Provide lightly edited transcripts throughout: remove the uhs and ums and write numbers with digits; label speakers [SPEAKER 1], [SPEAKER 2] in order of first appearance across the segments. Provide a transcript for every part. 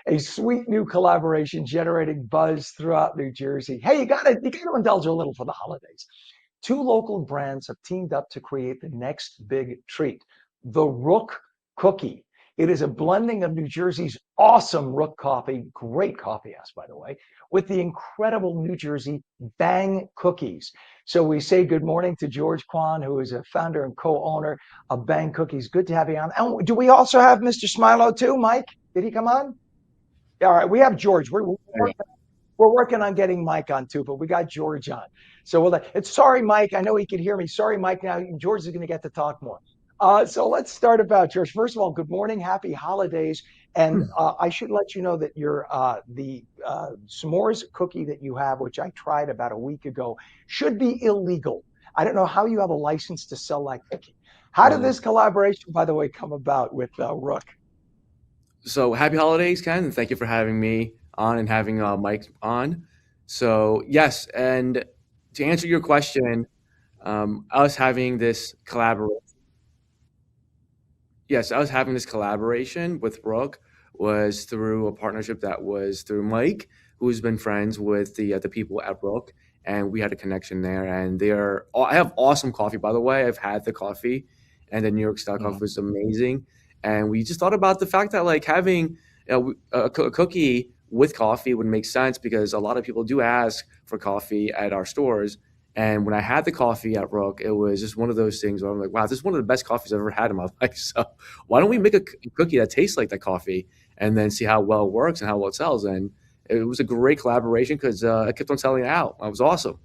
[SPEAKER 1] a sweet new collaboration generating buzz throughout New Jersey. Hey, you gotta indulge a little for the holidays. Two local brands have teamed up to create the next big treat, the Rook Cookie. It is a blending of New Jersey's awesome Rook coffee, great coffee house, by the way, with the incredible New Jersey Bang cookies. So we say good morning to George Kuan, who is a founder and co-owner of Bang Cookies. Good to have you on. And do we also have Mr. Smilo too, Mike? Did he come on? All right, we have George. We're working on getting Mike on too, but we got George on. So it's sorry, Mike. I know he could hear me. Sorry, Mike. Now George is going to get to talk more. So let's start about George. First of all, good morning, happy holidays, and I should let you know that the s'mores cookie that you have, which I tried about a week ago, should be illegal. I don't know how you have a license to sell that cookie. How did this collaboration, by the way, come about with Rook?
[SPEAKER 2] So happy holidays, Ken, and thank you for having me on and having Mike on. So yes, and to answer your question, us having this collaboration. Yes, I was having this collaboration with Rook was through a partnership that was through Mike, who's been friends with the people at Rook, and we had a connection there. And I have awesome coffee, by the way. I've had the coffee, and the New York style coffee was amazing. And we just thought about the fact that like having a cookie with coffee would make sense because a lot of people do ask for coffee at our stores. And when I had the coffee at Rook, it was just one of those things where I'm like, wow, this is one of the best coffees I've ever had in my life. So why don't we make a cookie that tastes like that coffee and then see how well it works and how well it sells? And it was a great collaboration because I kept on selling it out. It was awesome.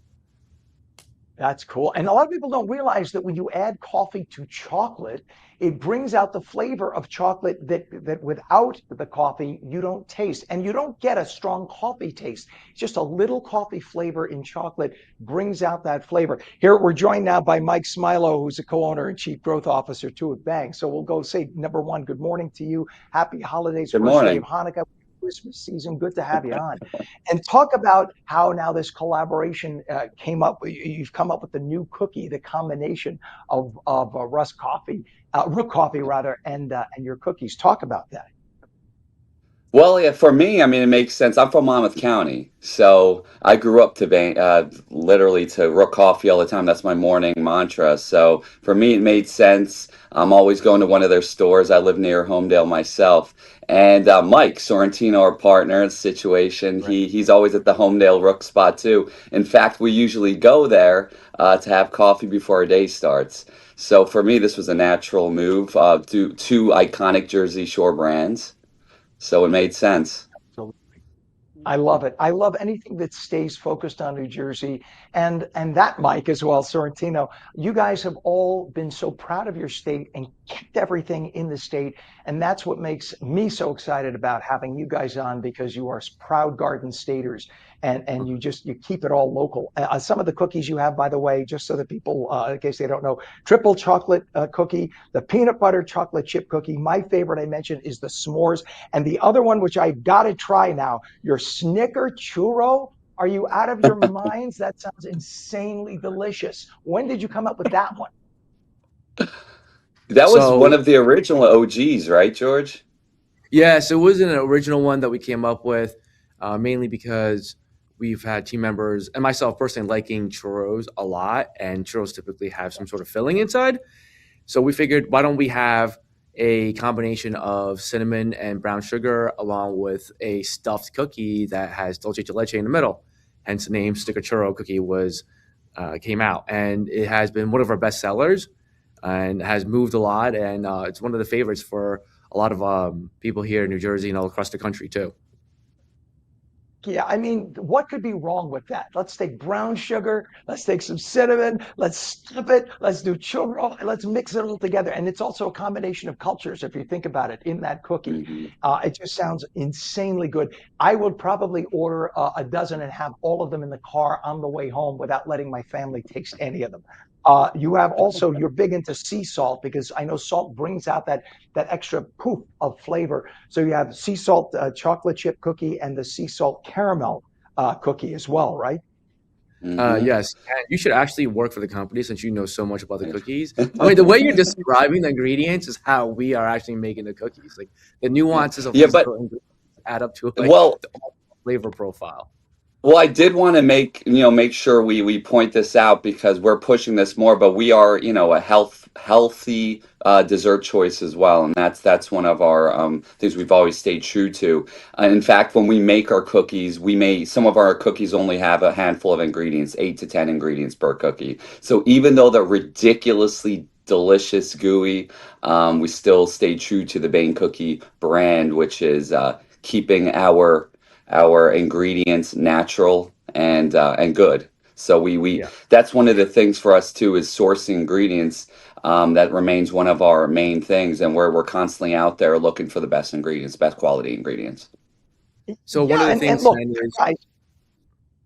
[SPEAKER 1] That's cool. And a lot of people don't realize that when you add coffee to chocolate, it brings out the flavor of chocolate that without the coffee, you don't taste. And you don't get a strong coffee taste. It's just a little coffee flavor in chocolate brings out that flavor. Here, we're joined now by Mike Smilo, who's a co-owner and chief growth officer too at Bang. So we'll go say, number one, good morning to you. Happy holidays,
[SPEAKER 3] Good
[SPEAKER 1] first day of
[SPEAKER 3] morning.
[SPEAKER 1] Hanukkah. Christmas season. Good to have you on. And talk about how now this collaboration came up. You've come up with the new cookie, the combination of Rook Coffee rather, and your cookies. Talk about that.
[SPEAKER 3] Well, yeah, for me, I mean, it makes sense. I'm from Monmouth County, so I grew up literally to Rook Coffee all the time. That's my morning mantra. So for me, it made sense. I'm always going to one of their stores. I live near Homedale myself. And Mike Sorrentino, our partner in the situation,
[SPEAKER 1] Right.
[SPEAKER 3] he's always at the Homedale Rook spot too. In fact, we usually go there to have coffee before our day starts. So for me, this was a natural move to two iconic Jersey Shore brands. So it made sense.
[SPEAKER 1] So I love it. I love anything that stays focused on New Jersey and that Mike as well, Sorrentino. You guys have all been so proud of your state and kept everything in the state. And that's what makes me so excited about having you guys on because you are proud Garden Staters and you keep it all local. Some of the cookies you have, by the way, just so that people, in case they don't know, triple chocolate cookie, the peanut butter chocolate chip cookie. My favorite I mentioned is the s'mores. And the other one, which I got to try now, your Snicker churro. Are you out of your minds? That sounds insanely delicious. When did you come up with that one?
[SPEAKER 3] That was one
[SPEAKER 2] So
[SPEAKER 3] of the original OGs, right, George?
[SPEAKER 2] yes, it was an original one that we came up with, mainly because we've had team members and myself personally liking churros a lot, and churros typically have some sort of filling inside. So we figured, why don't we have a combination of cinnamon and brown sugar along with a stuffed cookie that has dulce de leche in the middle. Hence the name Sticker Churro Cookie was came out, and it has been one of our best sellers and has moved a lot, and it's one of the favorites for a lot of people here in New Jersey and all across the country too.
[SPEAKER 1] Yeah, I mean, what could be wrong with that? Let's take brown sugar, let's take some cinnamon, let's stuff it, let's do churro, and let's mix it all together. And it's also a combination of cultures, if you think about it, in that cookie.
[SPEAKER 3] Hmm.
[SPEAKER 1] It just sounds insanely good. I would probably order a dozen and have all of them in the car on the way home without letting my family taste any of them. You have also, you're big into sea salt because I know salt brings out that extra poof of flavor. So you have sea salt chocolate chip cookie and the sea salt caramel cookie as well, right?
[SPEAKER 3] Hmm.
[SPEAKER 2] Yes, and you should actually work for the company since you know so much about the cookies. I mean, the way you're describing the ingredients is how we are actually making the cookies, like the nuances of
[SPEAKER 3] Yeah,
[SPEAKER 2] these
[SPEAKER 3] but
[SPEAKER 2] little ingredients. add up to like
[SPEAKER 3] Well,
[SPEAKER 2] the flavor profile.
[SPEAKER 3] Well, I did want to make sure we point this out because we're pushing this more, but we are, a healthy dessert choice as well, and that's one of our things we've always stayed true to. In fact, when we make our cookies, some of our cookies only have a handful of ingredients, 8 to 10 ingredients per cookie. So even though they're ridiculously delicious, gooey, we still stay true to the Bane Cookie brand, which is keeping our ingredients natural and good. So we
[SPEAKER 2] Yeah.
[SPEAKER 3] that's one of the things for us too is sourcing ingredients. That remains one of our main things, and we're constantly out there looking for the best ingredients, best quality ingredients.
[SPEAKER 2] So one
[SPEAKER 1] Yeah,
[SPEAKER 2] of the
[SPEAKER 1] and
[SPEAKER 2] things,
[SPEAKER 1] look,
[SPEAKER 2] Ken, is
[SPEAKER 1] guys,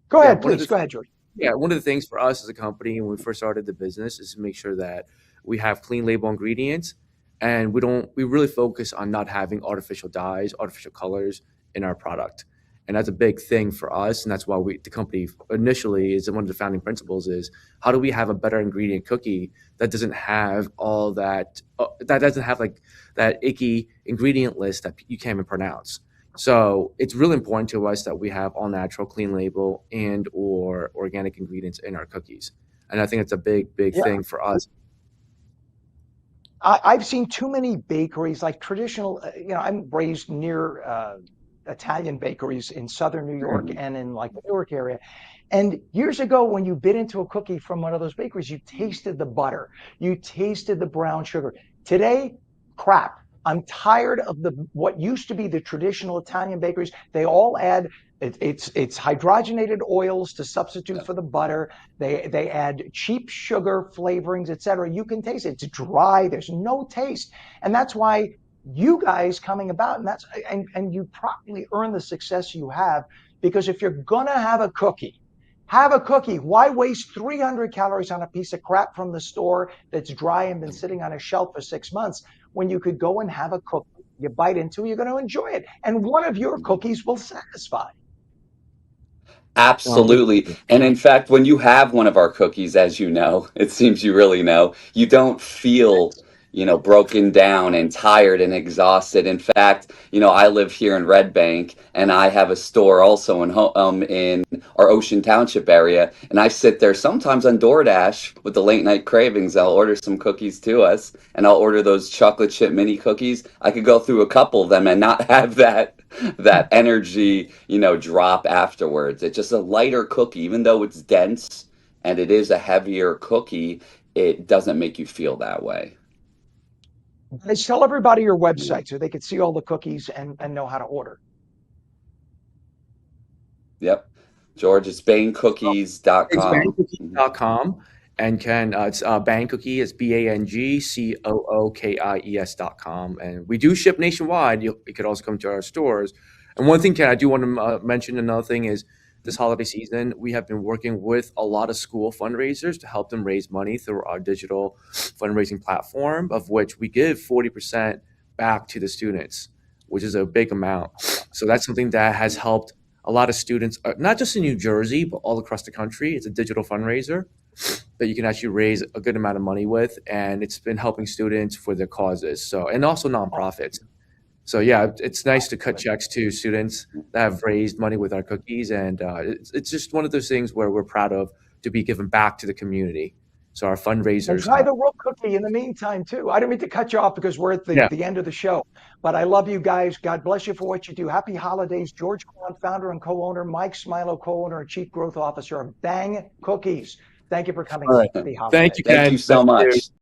[SPEAKER 1] go
[SPEAKER 2] yeah,
[SPEAKER 1] ahead,
[SPEAKER 2] one of
[SPEAKER 1] please.
[SPEAKER 2] the
[SPEAKER 1] Go ahead, George.
[SPEAKER 2] yeah, one of the things for us as a company when we first started the business is to make sure that we have clean label ingredients and we really focus on not having artificial dyes, artificial colors in our product. And that's a big thing for us. And that's why the company initially is one of the founding principles is how do we have a better ingredient cookie that doesn't have all that doesn't have like that icky ingredient list that you can't even pronounce. So it's really important to us that we have all natural, clean label, and or organic ingredients in our cookies. And I think it's a big
[SPEAKER 1] Yeah,
[SPEAKER 2] thing for us.
[SPEAKER 1] I've seen too many bakeries, like traditional. I'm raised near Italian bakeries in southern New York
[SPEAKER 3] Mhm.
[SPEAKER 1] and in like the Newark area. And years ago, when you bit into a cookie from one of those bakeries, you tasted the butter, you tasted the brown sugar. Today, crap. I'm tired of the what used to be the traditional Italian bakeries. They all add it's hydrogenated oils to substitute for the butter. They add cheap sugar flavorings, etc. You can taste it. It's dry. There's no taste, and that's why you guys coming about, and you probably earn the success you have because if you're gonna have a cookie. Why waste 300 calories on a piece of crap from the store that's dry and been sitting on a shelf for 6 months when you could go and have a cookie? You bite into it, you're going to enjoy it. And one of your cookies will satisfy.
[SPEAKER 2] It,
[SPEAKER 3] Absolutely. And in fact, when you have one of our cookies, as you know, it seems you really know, you don't feel, broken down and tired and exhausted. In fact, I live here in Red Bank and I have a store also in our Ocean Township area. And I sit there sometimes on DoorDash with the late night cravings. I'll order some cookies to us and I'll order those chocolate chip mini cookies. I could go through a couple of them and not have that energy, drop afterwards. It's just a lighter cookie, even though it's dense and it is a heavier cookie, it doesn't make you feel that way.
[SPEAKER 1] Guys, tell everybody your website so they can see all the cookies and know how to order.
[SPEAKER 3] Yep. George, it's
[SPEAKER 2] it's
[SPEAKER 3] banecookies.com. Mhm.
[SPEAKER 2] bangcookies.com and Ken, it's Bang Cookie, it's BANGCOOKIES.com. And we do ship nationwide. You could also come to our stores. And one thing, Ken, I do want to mention another thing is this holiday season, we have been working with a lot of school fundraisers to help them raise money through our digital fundraising platform, of which we give 40% back to the students, which is a big amount. So that's something that has helped a lot of students, not just in New Jersey, but all across the country. It's a digital fundraiser that you can actually raise a good amount of money with, and it's been helping students for their causes. So, and also nonprofits. So, yeah, it's nice to cut checks to students that have raised money with our cookies, and it's just one of those things where we're proud of to be given back to the community. So our
[SPEAKER 1] And
[SPEAKER 2] fundraisers
[SPEAKER 1] try
[SPEAKER 2] help.
[SPEAKER 1] the Rook Cookie in the meantime, too. I don't mean to cut you off because we're at
[SPEAKER 2] Yeah.
[SPEAKER 1] the end of the show, but I love you guys. God bless you for what you do. Happy holidays. George Kuan, founder and co-owner, Mike Smilo, co-owner and chief growth officer of Bang Cookies. Thank you for coming
[SPEAKER 2] All
[SPEAKER 1] on.
[SPEAKER 2] right.
[SPEAKER 1] Happy
[SPEAKER 2] Thank you,
[SPEAKER 1] holidays.
[SPEAKER 3] Thank you
[SPEAKER 2] Ken.
[SPEAKER 3] so
[SPEAKER 2] Thank you.
[SPEAKER 3] much.